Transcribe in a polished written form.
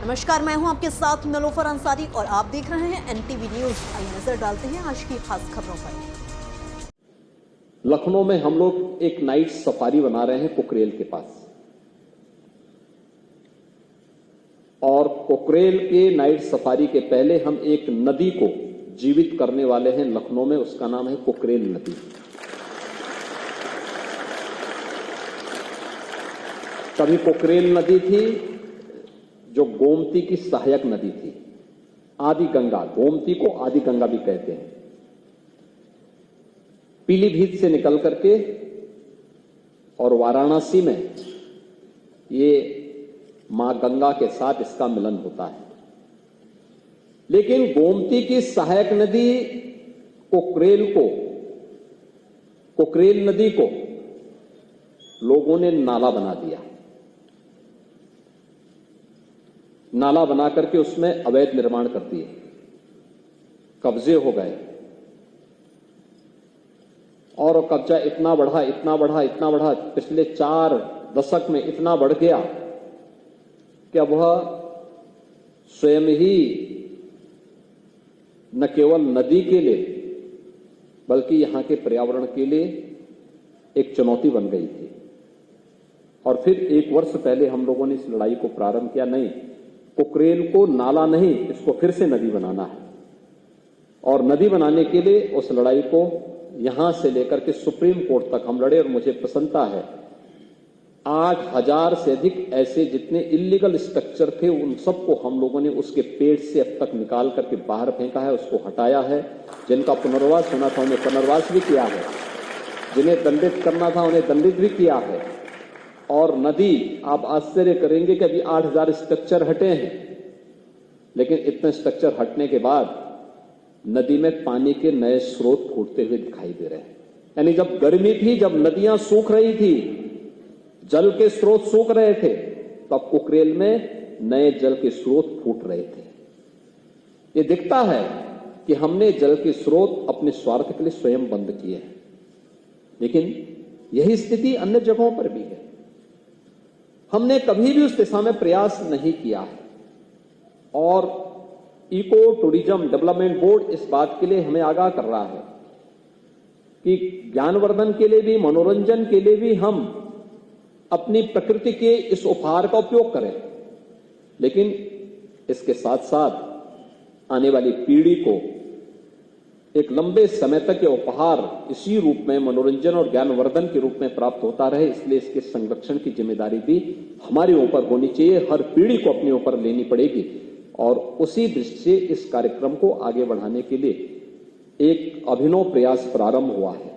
नमस्कार, मैं हूं आपके साथ निलोफर अंसारी और आप देख रहे हैं एनटीवी न्यूज। आइए नजर डालते हैं आज की खास खबरों पर। लखनऊ में हम लोग एक नाइट सफारी बना रहे हैं कुकरेल के पास, और कुकरेल के नाइट सफारी के पहले हम एक नदी को जीवित करने वाले हैं लखनऊ में। उसका नाम है कुकरेल नदी। कभी कुकरेल नदी थी जो गोमती की सहायक नदी थी, आदि गंगा। गोमती को आदि गंगा भी कहते हैं। पीलीभीत से निकल करके और वाराणसी में ये मां गंगा के साथ इसका मिलन होता है। लेकिन गोमती की सहायक नदी कुकरेल नदी को लोगों ने नाला बना दिया। नाला बना करके उसमें अवैध निर्माण कर दिए, कब्जे हो गए, और कब्जा इतना बढ़ा, पिछले 4 दशक में इतना बढ़ गया कि अब वह स्वयं ही न केवल नदी के लिए बल्कि यहां के पर्यावरण के लिए एक चुनौती बन गई थी। और फिर 1 वर्ष पहले हम लोगों ने इस लड़ाई को प्रारंभ किया। नहीं, कुकरेल को नाला नहीं, इसको फिर से नदी बनाना है। और नदी बनाने के लिए उस लड़ाई को यहां से लेकर के सुप्रीम कोर्ट तक हम लड़े, और मुझे प्रसन्नता है 8000 से अधिक ऐसे जितने इल्लीगल स्ट्रक्चर थे उन सबको हम लोगों ने उसके पेड़ से अब तक निकाल करके बाहर फेंका है, उसको हटाया है। जिनका पुनर्वास होना था उन्हें पुनर्वास भी किया है, जिन्हें दंडित करना था उन्हें दंडित भी किया है। और नदी, आप आश्चर्य करेंगे कि अभी 8000 स्ट्रक्चर हटे हैं, लेकिन इतने स्ट्रक्चर हटने के बाद नदी में पानी के नए स्रोत फूटते हुए दिखाई दे रहे हैं। यानी जब गर्मी थी, जब नदियां सूख रही थी, जल के स्रोत सूख रहे थे, तब कुकरेल में नए जल के स्रोत फूट रहे थे। ये दिखता है कि हमने जल के स्रोत अपने स्वार्थ के लिए स्वयं बंद किए हैं। लेकिन यही स्थिति अन्य जगहों पर भी है। हमने कभी भी उस दिशा में प्रयास नहीं किया है, और इको टूरिज्म डेवलपमेंट बोर्ड इस बात के लिए हमें आगाह कर रहा है कि ज्ञानवर्धन के लिए भी, मनोरंजन के लिए भी हम अपनी प्रकृति के इस उपहार का उपयोग करें, लेकिन इसके साथ साथ आने वाली पीढ़ी को एक लंबे समय तक ये उपहार इसी रूप में मनोरंजन और ज्ञानवर्धन के रूप में प्राप्त होता रहे। इसलिए इसके संरक्षण की जिम्मेदारी भी हमारे ऊपर होनी चाहिए, हर पीढ़ी को अपने ऊपर लेनी पड़ेगी। और उसी दृष्टि से इस कार्यक्रम को आगे बढ़ाने के लिए एक अभिनव प्रयास प्रारंभ हुआ है।